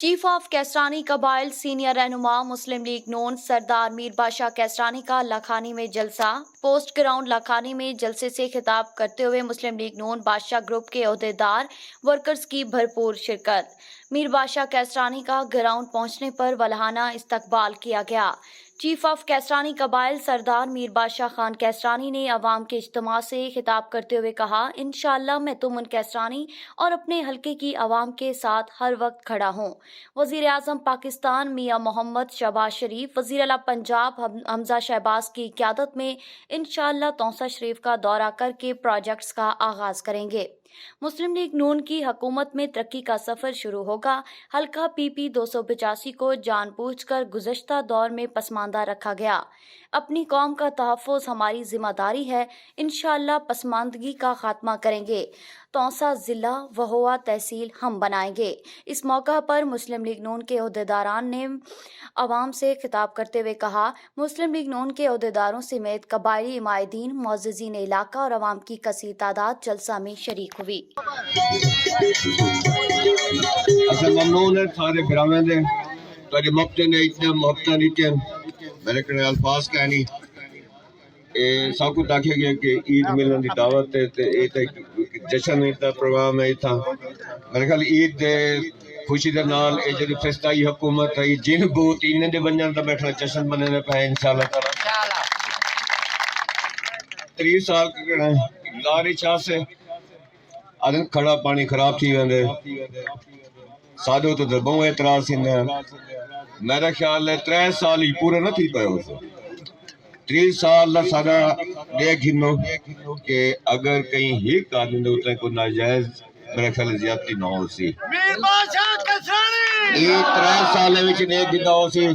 Chief of Kaisrani कबाइल senior रहनुमा मुस्लिम league नून सरदार मीर बादशाह कैसरानी का लखानी में जलसा। पोस्ट ग्राउंड लखानी में जलसे से खिताब करते हुए मुस्लिम लीग नून बादशाह ग्रुप के ओहदेदार वर्कर्स की भरपूर शिरकत। मीर बादशाह कैसरानी का ग्राउंड पहुंचने पर वल्हाना इस्तकबाल किया गया। चीफ ऑफ कैसरानी कबाइल सरदार मीर बादशाह खान कैसरानी ने अवाम के इज्तिमा से खिताब करते हुए कहा, इंशाअल्लाह मैं तुमन कैसरानी और अपने हल्के की आवाम के साथ हर वक्त खड़ा हूँ। वज़ीर आज़म पाकिस्तान मियां मोहम्मद शहबाज शरीफ वज़ीर आला पंजाब हमजा शहबाज की क़यादत में इंशाअल्लाह तौसा शरीफ का दौरा करके प्रोजेक्ट्स का आगाज़ करेंगे। मुस्लिम लीग नून की हुकूमत में तरक्की का सफ़र शुरू होगा। हल्का PP 285 को जानबूझकर गुज़श्ता दौर में पसमानदा रखा गया। अपनी कौम का तहफ़्फ़ुज़ हमारी जिम्मेदारी है। इंशाअल्लाह पसमानदगी का खात्मा करेंगे। तौसा ज़िला वहुआ तहसील हम बनाएंगे। इस मौका पर मुस्लिम लीग नून के ओहदेदारान ने आवाम से खिताब करते हुए कहा, मुस्लिम लीग नून के ओहदेदारों समेत कबायली इमायदीन, मुअज़्ज़िज़ीन इलाका और आवाम की कसीर तादाद जलसा में शरीक हुई। असल ममनून है सारे ग्रामें दे तारी मफ्ते ने इतने मुहब्बत नीचे मेरे कने अल्फाज कहनी ए सब कुछ आखे गया कि ईद मिलन दी दावत है ते ए ते जश्न दा प्रोग्राम है था मेरे ख्याल ईद दे खुशी दे नाल ए जेडी फरिश्ताई हुकूमत है जिन बूत इन्ने दे बनन दा बैठा जश्न मनने पे इंशाअल्लाह ताला 30 साल के दारी चाह से अदन खड़ा पानी खराब थी वेंदे सादो तो बहुत एतराज थींदे मेरा ख्याल है 3 साल ही पूरा न थी पियो 30 साल दा सादा देख गिनो कि अगर कहीं हिक आदमी दे उते को नाजायज मेरा ख्याल ज्यादती ना हो सी मीर बादशाह कैसरानी ये 3 साल विच ने गिना हो सी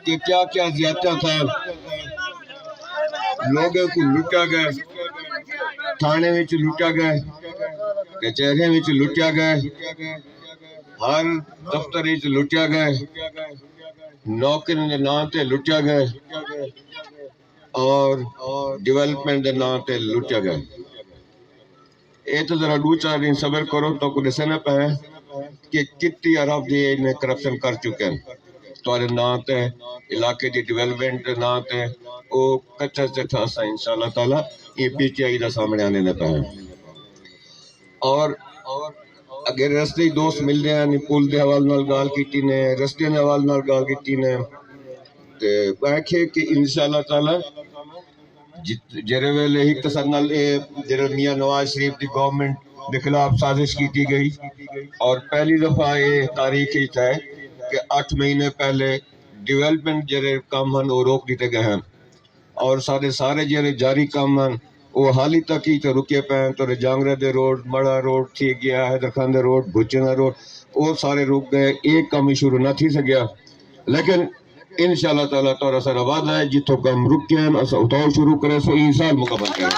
कि क्या क्या ज्यादता था लोगों को लुटा गया थाने विच लुटा गया कचहरी विच लुटा गया हर दफ्तर विच लुटा गया नौकरी के नाम ते लुटा गए और डेवलपमेंट के नाम ते लुटा गए ये तो जरा 2-4 दिन सबर करो तो कुछ दसना पे कि कितनी अरब दी ने करप्शन कर चुके हैं तुम्हारे नाम ते इलाके की डेवलपमेंट के नाम ते वो कच्चा से खासा इंशाअल्लाह ताला ये PTI का सामने आने न पे और अगर रस्ते दोस्त मिलते हैं पुल के हवाले नाल गाल कीती ने रस्ते के हवाले नाल गाल कीती ने ते आखे कि इंशाअल्लाह ताला जेरे वेले एक तसद नाल जेरे मियां नवाज शरीफ की गवर्नमेंट के खिलाफ साजिश की गई और पहली दफा ये तारीख है कि 8 महीने पहले डेवलपमेंट जेरे काम हैं वो रोक दिए गए हैं और सारे जेरे जारी काम हैं वो हाल ही तक ही तो रुके पे तो जांगरे दे रोड बड़ा रोड थी गया हैदरखान दे रोड भुचना रोड वो सारे रुक गए एक काम ही शुरू ना थी सकिया लेकिन इंशाअल्लाह ताला तोरा सारा वादा है जितो काम रुक गए हैं असा उताव शुरू करे सो इंसान मुकम्मल करे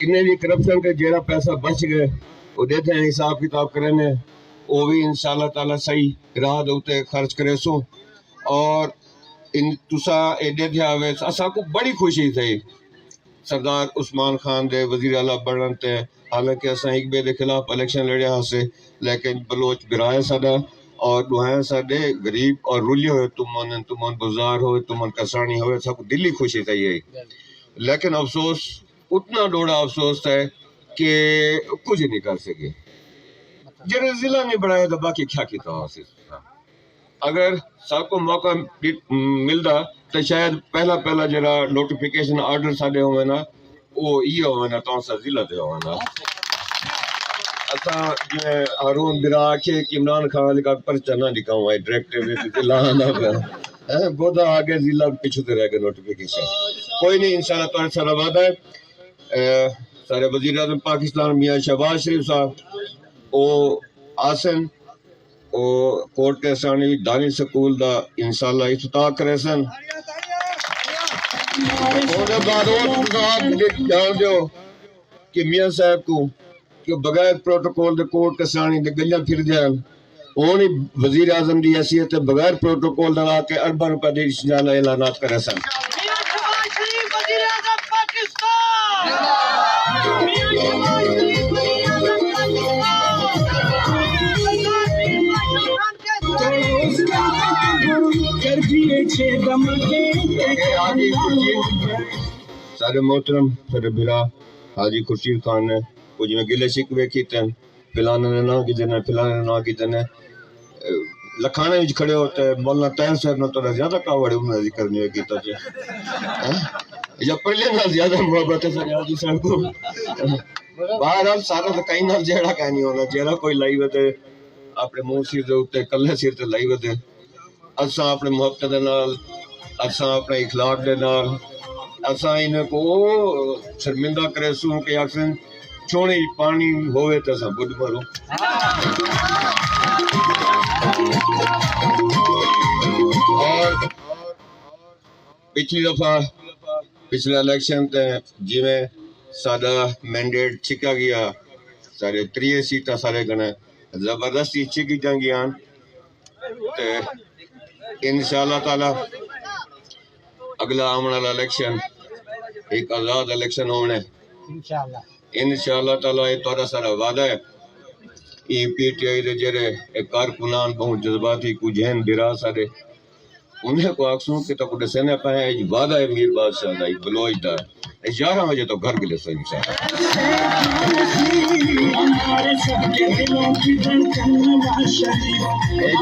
इन्हें भी करप्शन के जेड़ा पैसा बच गए वो देते हैं हिसाब किताब करने वो भी इंशाअल्लाह ताला सही राह दे उते खर्च करे सो और इन तुसा एडे ध्यावे असा को बड़ी खुशी थी सरदार उस्मान खान दे वजीर आला बनन ते हालांकि असा एक बे दे खिलाफ इलेक्शन लड़िया से लेकिन बलोच बिराए साडा और दुआएं साडे गरीब और रुलिए हो तुमन गुजार हो तुमन कसानी हो सब दिली खुशी थी है लेकिन अफसोस उतना डोड़ा अफसोस है कि कुछ नहीं कर सके जरा जिला नहीं बढ़ाया तो बाकी क्या किया अगर सबको मौका मिलता तो शायद पहला जरा नोटिफिकेशन ऑर्डर साडे होवे ना वो ये होवे ना तो सा जिला दे होवे ना असा जे हारून बिरा के इमरान खान का पर्चा ना दिखाऊं है डायरेक्टर में जिला ना है गोदा आगे जिला पीछे ते रह गए नोटिफिकेशन कोई नहीं इंशाल्लाह तो सारा वादा है सारे वजीर आज़म पाकिस्तान मियां शहबाज शरीफ साहब ओ आसन ओ कोट कैसरानी दानी स्कूल दा इंशाअल्लाह इफ्तिताह करे सन ओदे बाद जान दो कि मियां साहब को कि बगैर प्रोटोकॉल दे कोट कैसरानी दे गलियां फिर जान اونی وزیر اعظم دی حیثیت بغیر پروٹوکول نہ آ کے ارباں روپے دی جانا اعلانات کرے سن. میاں شہباز شریف وزیر اعظم پاکستان، میاں شہباز شریف وزیر اعظم سارے محترم سارے بھرا حاجی خورشید خان نے کچھ میں گلے شکوے کیتے ہیں فلانے نے نہ کیتے ہیں فلانے نے نہ کیتے ہیں لکھانے وچ کھڑے ہوتے ہیں مولانا طاہر صاحب نے تو زیادہ کاوڑے انہوں نے ذکر نہیں کیتا جی یا پہلے نال زیادہ محبت ہے سارے حاجی صاحب کو. بہرحال سارا تو کہیں نال جیڑا کہیں نہیں ہونا جیڑا کوئی لائی وے اپنے منہ سر دے اوتے کلے سر تے لائی وے اساں اپنے محبت دے نال اساں اپنے اخلاق دے نال اساں انہیں کو شرمندہ کرے سوں کہ اکثر چھوڑی پانی ہوئے تو اساں بدھ مرو. اور پچھلی دفعہ پچھلے الیکشن تے جی میں سادہ مینڈیٹ چھکا گیا سارے 3 سیٹاں سارے گنے زبردستی چھکی جانگیاں تے انشاءاللہ تعالی اگلا آمن والا الیکشن ایک آزاد الیکشن ہونے انشاءاللہ تعالی یہ تھوڑا سارا وعدہ ہے. ای پی ٹی آئی دے جڑے کارکنان بہت جذباتی کو ذہن برا سارے انہیں کو آکسوں کہ تو کچھ سنے پہ ہے وعدہ ہے میر بادشاہ دا بلوچ دا 11 بجے تو گھر گلے سو انشاءاللہ.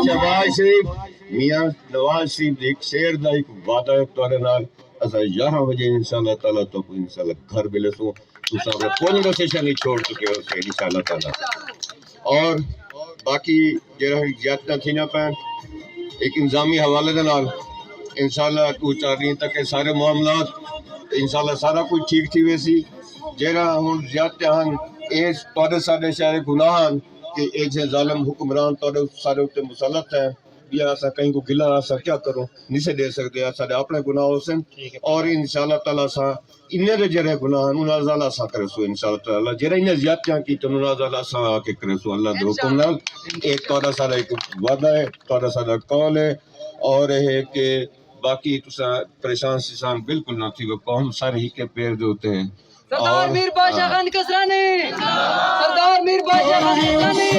شہباز شریف میاں نواز شریف ایک شیر دا ایک وعدہ ہے تورے نال اسا 11 بجے انشاءاللہ تعالی تو انشاءاللہ گھر ملے سو تو سب پولنگ اسٹیشن ہی چھوڑ چکے ہو سے انشاءاللہ تعالی. اور باقی جڑا زیادہ تھی نہ پین ایک انظامی حوالے دے نال انشاءاللہ 2-4 دن تک سارے معاملات انشاءاللہ سارا کچھ ٹھیک تھی ویسی جڑا ہن زیادہ ہن اس تواڈے سارے شہر گناہ ہن کہ ایک ظالم حکمران تواڈے سارے تے مسلط ہے یا ایسا کہیں کو گلا ایسا کیا کرو نہیں سے دے سکتے سارے اپنے گناہ حسن اور انشاءاللہ تعالی سا انہیں دے جڑے گناہ انہاں زالہ سا کرے سو انشاءاللہ تعالی جڑے انہیں زیادتیاں کی تو انہاں زالہ سا کے کرے سو اللہ دے حکم نال. ایک تواڈا سارا ایک وعدہ ہے تواڈا سارا قول ہے اور ہے کہ باقی تساں پریشان سیسان بالکل نہ تھی وہ قوم سارے ہی کے پیر دے ہوتے ہیں. سردار میر بادشاہ خان کسرانی، سردار میر بادشاہ خان کسرانی.